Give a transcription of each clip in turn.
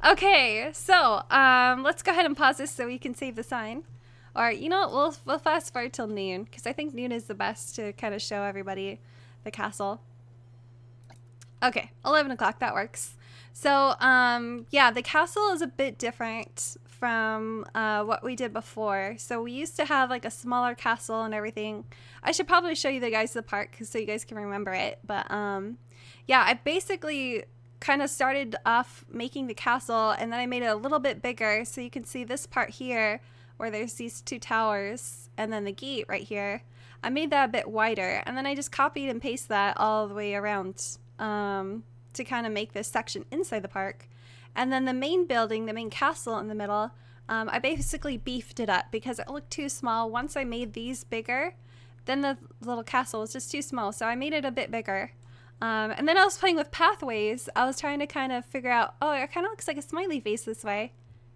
Okay, so let's go ahead and pause this so we can save the sign. Or you know what, we'll fast forward till noon because I think noon is the best to kind of show everybody the castle. Okay, 11 o'clock, that works. So yeah, the castle is a bit different from what we did before. So we used to have like a smaller castle and everything. I should probably show you the guys the park so you guys can remember it. But yeah, I basically kind of started off making the castle and then I made it a little bit bigger so you can see this part here where there's these two towers and then the gate right here. I made that a bit wider and then I just copied and pasted that all the way around to kind of make this section inside the park. And then the main building, the main castle in the middle, I basically beefed it up because it looked too small. Once I made these bigger, then the little castle was just too small, so I made it a bit bigger. And then I was playing with pathways. I was trying to kind of figure out, oh, it kind of looks like a smiley face this way.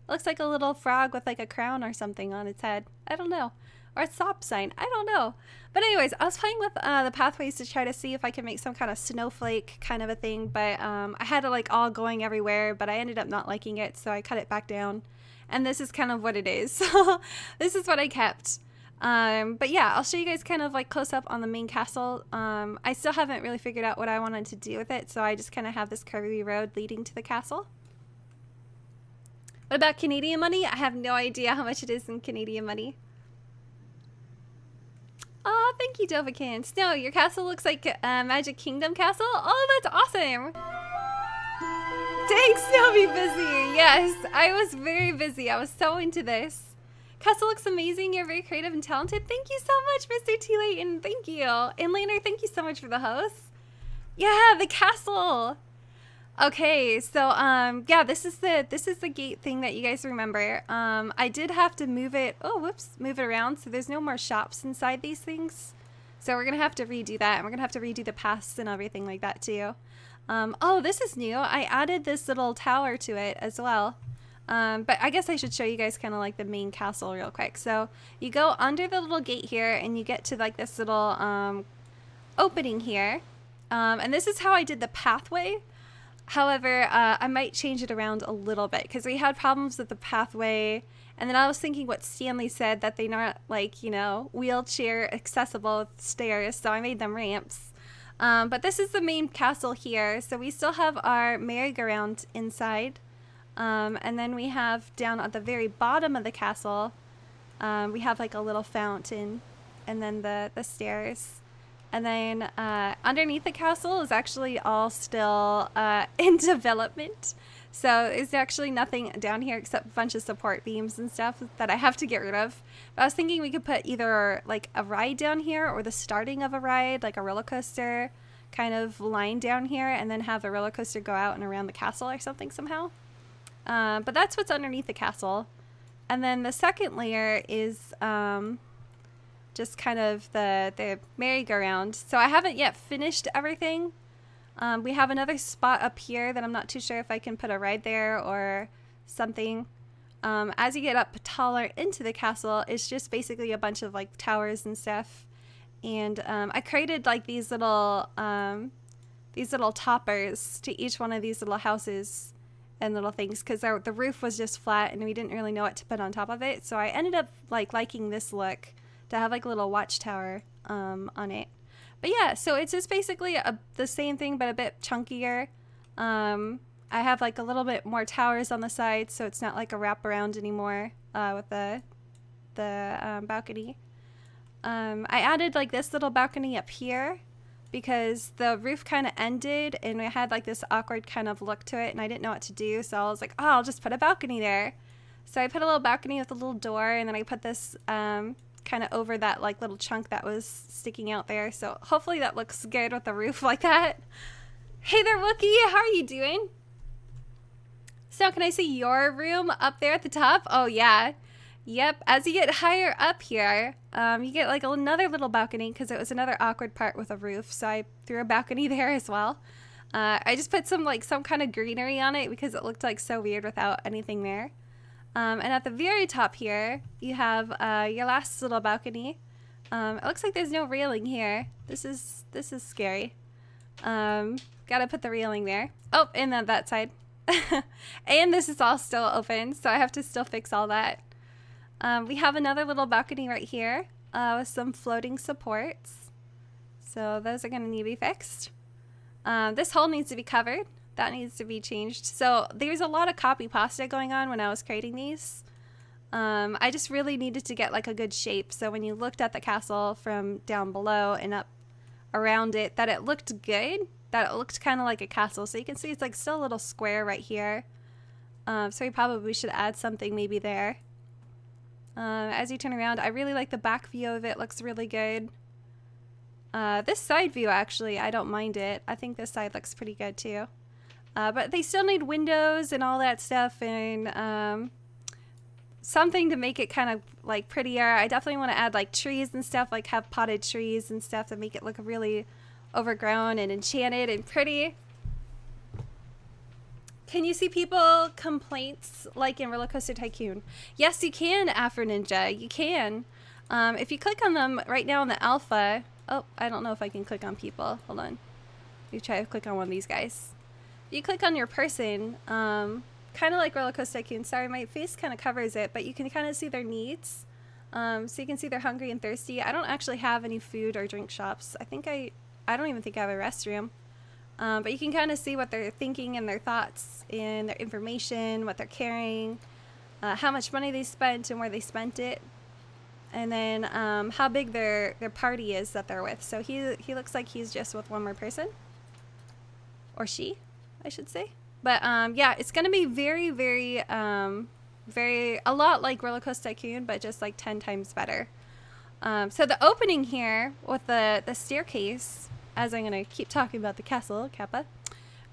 It looks like a little frog with like a crown or something on its head. I don't know. Or a stop sign. I don't know. But anyways, I was playing with the pathways to try to see if I could make some kind of snowflake kind of a thing. But I had it like all going everywhere, but I ended up not liking it, so I cut it back down. And this is kind of what it is. So this is what I kept. But yeah, I'll show you guys kind of like close up on the main castle. I still haven't really figured out what I wanted to do with it, so I just kind of have this curvy road leading to the castle. What about Canadian money? I have no idea how much it is in Canadian money. Oh, thank you, Dovahkiin. Snow, your castle looks like a Magic Kingdom castle. Oh, that's awesome. Thanks, Snow, be busy. Yes, I was very busy. I was so into this. Castle looks amazing. You're very creative and talented. Thank you so much, Mr. T. Layton. Thank you. And Laner, thank you so much for the host. Yeah, the castle. Okay, so yeah, this is the gate thing that you guys remember. I did have to move it. Oh, whoops, move it around. So there's no more shops inside these things. So we're gonna have to redo that, and we're gonna have to redo the paths and everything like that too. Oh, this is new. I added this little tower to it as well. But I guess I should show you guys kind of like the main castle real quick. So you go under the little gate here and you get to like this little opening here. And this is how I did the pathway. However, I might change it around a little bit because we had problems with the pathway. And then I was thinking what Stanley said, that they're not like, you know, wheelchair accessible stairs. So I made them ramps. But this is the main castle here. So we still have our merry-go-round inside. And then we have down at the very bottom of the castle, we have like a little fountain and then the stairs. And then underneath the castle is actually all still in development. So there's actually nothing down here except a bunch of support beams and stuff that I have to get rid of. But I was thinking we could put either like a ride down here or the starting of a ride, like a roller coaster kind of line down here, and then have the roller coaster go out and around the castle or something somehow. But that's what's underneath the castle. And then the second layer is just kind of the merry-go-round. So I haven't yet finished everything. We have another spot up here that I'm not too sure if I can put a ride there or something. As you get up taller into the castle, it's just basically a bunch of like towers and stuff. And I created like these little toppers to each one of these little houses and little things because the roof was just flat and we didn't really know what to put on top of it. So I ended up like liking this look to have like a little watchtower on it. But yeah, so it's just basically the same thing but a bit chunkier. I have like a little bit more towers on the side, so it's not like a wraparound anymore with the balcony. I added like this little balcony up here because the roof kind of ended and it had like this awkward kind of look to it and I didn't know what to do, so I was like, oh, I'll just put a balcony there. So I put a little balcony with a little door, and then I put this kind of over that like little chunk that was sticking out there. So hopefully that looks good with the roof like that. Hey there, Wookie, how are you doing? So can I see your room up there at the top? Oh yeah. Yep, as you get higher up here, you get like another little balcony because it was another awkward part with a roof, so I threw a balcony there as well. I just put some kind of greenery on it because it looked like so weird without anything there. And at the very top here, you have your last little balcony. It looks like there's no railing here. This is scary. Gotta put the railing there. Oh, and then that side. And this is all still open, so I have to still fix all that. We have another little balcony right here with some floating supports. So those are going to need to be fixed. This hole needs to be covered. That needs to be changed. So there's a lot of copy pasta going on when I was creating these. I just really needed to get like a good shape. So when you looked at the castle from down below and up around it, that it looked good, that it looked kind of like a castle. So you can see it's like still a little square right here. So we probably should add something maybe there. As you turn around, I really like the back view of it. Looks really good. This side view, actually, I don't mind it. I think this side looks pretty good too. But they still need windows and all that stuff, and something to make it kind of like prettier. I definitely want to add like trees and stuff, like have potted trees and stuff to make it look really overgrown and enchanted and pretty. Can you see people complaints like in Roller Coaster Tycoon? Yes, you can, Afro Ninja. You can. If you click on them right now in the alpha. Oh, I don't know if I can click on people. Hold on. You try to click on one of these guys. You click on your person, kind of like Roller Coaster Tycoon. Sorry, my face kind of covers it, but you can kind of see their needs. So you can see they're hungry and thirsty. I don't actually have any food or drink shops. I don't even think I have a restroom. But you can kind of see what they're thinking and their thoughts and their information, what they're carrying, how much money they spent and where they spent it, and then how big their party is that they're with. So he looks like he's just with one more person, or she, I should say. But yeah, it's gonna be very, very, a lot like Roller Coaster Tycoon, but just like 10 times better. So the opening here with the staircase, as I'm gonna keep talking about the castle, Kappa.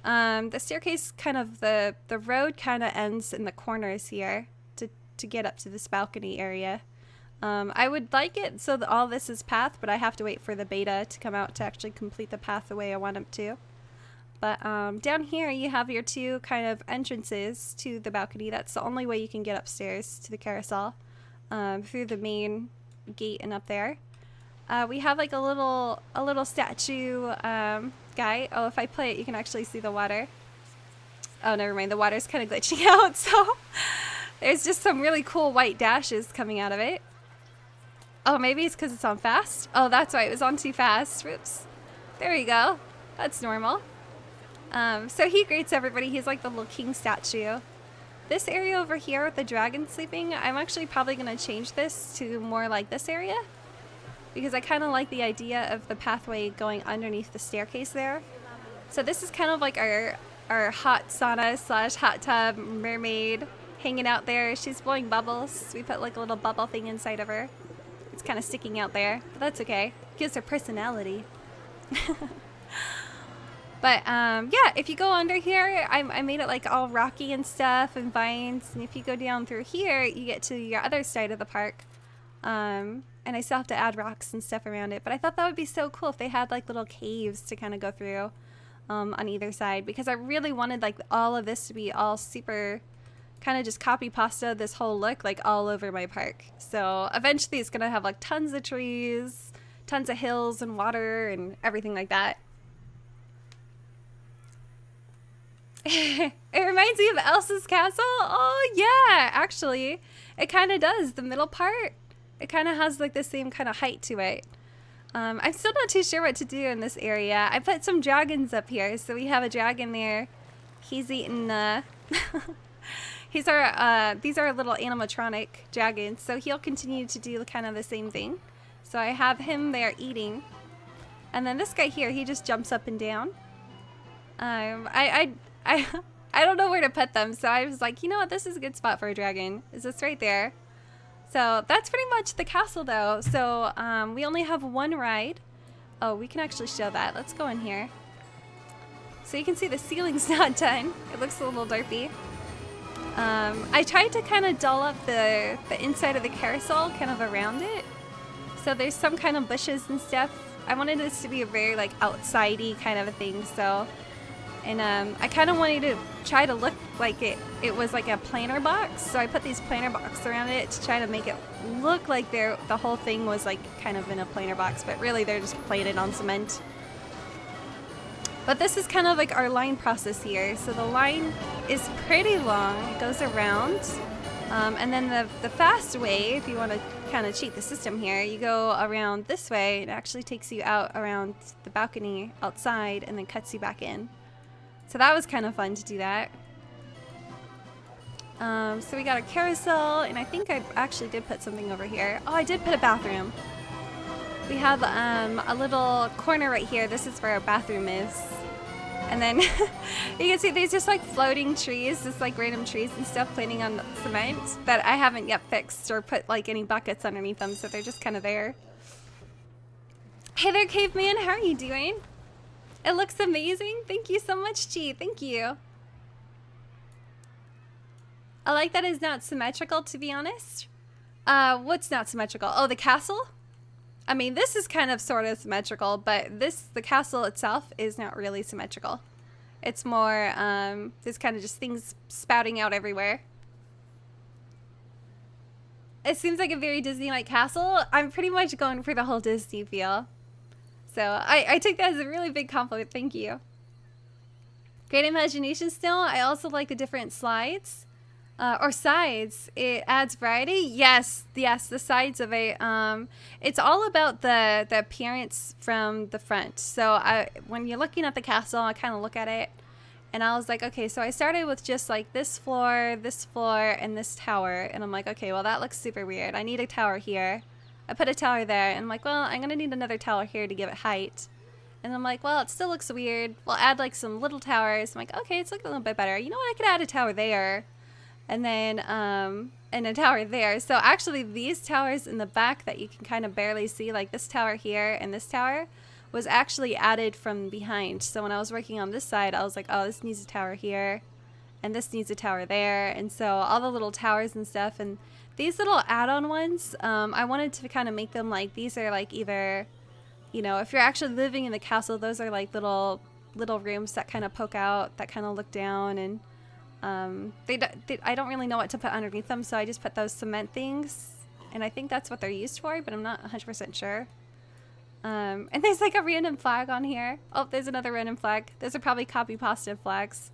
The staircase kind of, the road kind of ends in the corners here to get up to this balcony area. I would like it so that all this is path, but I have to wait for the beta to come out to actually complete the path the way I want them to. But down here you have your two kind of entrances to the balcony. That's the only way you can get upstairs to the carousel, through the main gate and up there. We have like a little statue guy. Oh, if I play it, you can actually see the water. Oh, never mind. The water's kind of glitching out, so there's just some really cool white dashes coming out of it. Oh, maybe it's because it's on fast. Oh, that's right. It was on too fast. Whoops. There we go. That's normal. So he greets everybody. He's like the little king statue. This area over here with the dragon sleeping, I'm actually probably going to change this to more like this area, because I kind of like the idea of the pathway going underneath the staircase there. So this is kind of like our hot sauna / hot tub mermaid hanging out there. She's blowing bubbles. We put like a little bubble thing inside of her. It's kind of sticking out there, but that's okay. Gives her personality. But yeah, if you go under here, I made it like all rocky and stuff and vines. And if you go down through here, you get to your other side of the park. And I still have to add rocks and stuff around it. But I thought that would be so cool if they had like little caves to kind of go through on either side. Because I really wanted like all of this to be all super kind of just copy pasta this whole look like all over my park. So eventually it's going to have like tons of trees, tons of hills and water and everything like that. It reminds me of Elsa's castle. Oh yeah, actually it kind of does. The middle part, it kind of has like the same kind of height to it. I'm still not too sure what to do in this area. I put some dragons up here. So we have a dragon there. He's eating these are little animatronic dragons, so he'll continue to do kind of the same thing. So I have him there eating, and then this guy here, he just jumps up and down. I don't know where to put them, so I was like, you know what, this is a good spot for a dragon. Is this right there? So that's pretty much the castle though. So we only have one ride. Oh, we can actually show that. Let's go in here. So you can see the ceiling's not done. It looks a little derpy. I tried to kind of dull up the inside of the carousel kind of around it. So there's some kind of bushes and stuff. I wanted this to be a very like outside-y kind of a thing, so. And I kind of wanted to try to look like it was like a planter box. So I put these planter boxes around it to try to make it look like the whole thing was like kind of in a planter box, but really they're just plated on cement. But this is kind of like our line process here. So the line is pretty long. It goes around. And then the fast way, if you want to kind of cheat the system here, you go around this way. It actually takes you out around the balcony outside and then cuts you back in. So that was kind of fun to do that. So we got a carousel, and I think I actually did put something over here. Oh, I did put a bathroom. We have a little corner right here. This is where our bathroom is. And then you can see there's just like floating trees, just like random trees and stuff planting on cement that I haven't yet fixed or put like any buckets underneath them, so they're just kind of there. Hey there, caveman, how are you doing? It looks amazing. Thank you so much, G. Thank you. I like that it's not symmetrical, to be honest. What's not symmetrical? Oh, the castle? I mean, this is kind of sort of symmetrical, but the castle itself is not really symmetrical. It's more, there's kind of just things spouting out everywhere. It seems like a very Disney-like castle. I'm pretty much going for the whole Disney feel. So I take that as a really big compliment. Thank you. Great imagination still. I also like the different slides. Or sides. It adds variety. Yes, the sides of it. It's all about the appearance from the front. So when you're looking at the castle, I kind of look at it, and I was like, okay, so I started with just like this floor, and this tower, and I'm like, okay, well that looks super weird. I need a tower here. I put a tower there, and I'm like, well, I'm gonna need another tower here to give it height. And I'm like, well, it still looks weird. We'll add like some little towers. I'm like, okay, it's looking a little bit better. You know what? I could add a tower there. And then and a tower there. So actually these towers in the back that you can kind of barely see, like this tower here and this tower, was actually added from behind. So when I was working on this side, I was like, oh, this needs a tower here and this needs a tower there. And so all the little towers and stuff, and these little add-on ones, I wanted to kind of make them like, these are like either, you know, if you're actually living in the castle, those are like little rooms that kind of poke out, that kind of look down, and I don't really know what to put underneath them, so I just put those cement things, and I think that's what they're used for, but I'm not 100% sure. And there's like a random flag on here. Oh, there's another random flag. Those are probably copy-pasted flags.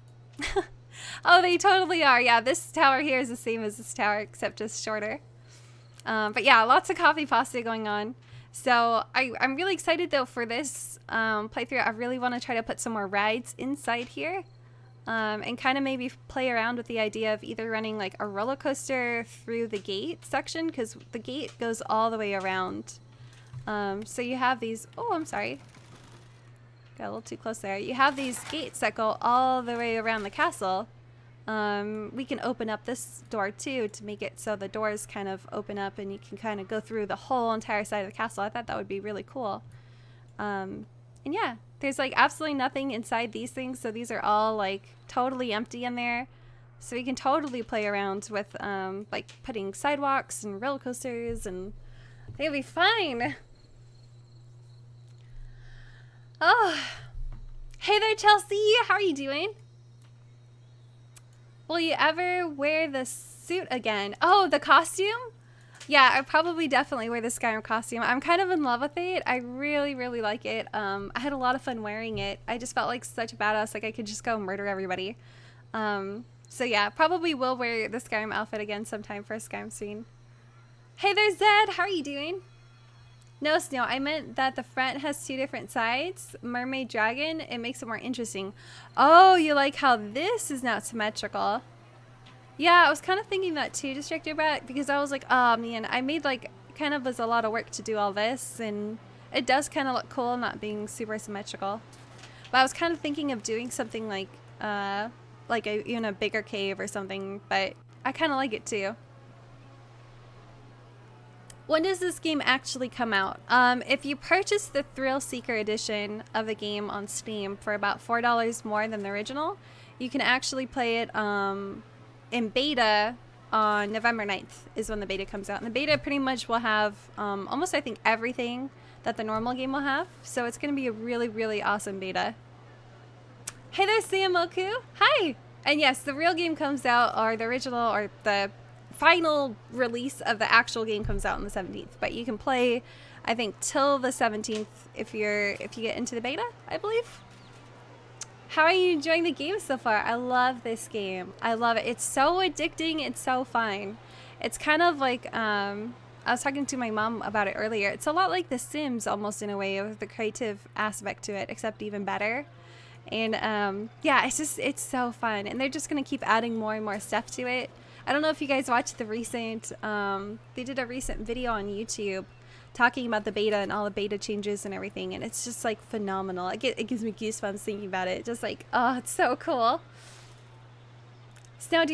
Oh, they totally are. Yeah, this tower here is the same as this tower, except just shorter. But yeah, lots of copy-pasta going on. So I'm really excited though for this playthrough. I really want to try to put some more rides inside here. And kind of maybe play around with the idea of either running like a roller coaster through the gate section, because the gate goes all the way around. So you have these, oh, I'm sorry. Got a little too close there. You have these gates that go all the way around the castle. We can open up this door too to make it so the doors kind of open up and you can kind of go through the whole entire side of the castle. I thought that would be really cool. And yeah. There's like absolutely nothing inside these things, so these are all like totally empty in there. So we can totally play around with like putting sidewalks and roller coasters, and they'll be fine. Oh, hey there, Chelsea. How are you doing? Will you ever wear the suit again? Oh, the costume? Yeah, I probably definitely wear the Skyrim costume. I'm kind of in love with it. I really, really like it. I had a lot of fun wearing it. I just felt like such a badass. Like I could just go murder everybody. So yeah, probably will wear the Skyrim outfit again sometime for a Skyrim stream. Hey there, Zed. How are you doing? No, Snow. I meant that the front has two different sides. Mermaid Dragon. It makes it more interesting. Oh, you like how this is not symmetrical? Yeah, I was kind of thinking that too, Distractor Brat, because I was like, oh man, I made like, kind of was a lot of work to do all this, and it does kind of look cool not being super symmetrical. But I was kind of thinking of doing something like even a bigger cave or something, but I kind of like it too. When does this game actually come out? If you purchase the Thrill Seeker edition of the game on Steam for about $4 more than the original, you can actually play it in beta on November 9th is when the beta comes out. And the beta pretty much will have almost, I think, everything that the normal game will have. So it's going to be a really, really awesome beta. Hey there, Samoku. Hi. And yes, the real game comes out, or the original, or the final release of the actual game comes out on the 17th. But you can play, I think, till the 17th if you get into the beta, I believe. How are you enjoying the game so far? I love this game. I love it. It's so addicting. It's so fun. It's kind of like, I was talking to my mom about it earlier. It's a lot like The Sims almost in a way with the creative aspect to it, except even better. And yeah, it's so fun. And they're just going to keep adding more and more stuff to it. I don't know if you guys watched the recent, they did a recent video on YouTube talking about the beta and all the beta changes and everything, and it's just like phenomenal. It gives me goosebumps thinking about it. Just like, oh, it's so cool. Snow, do you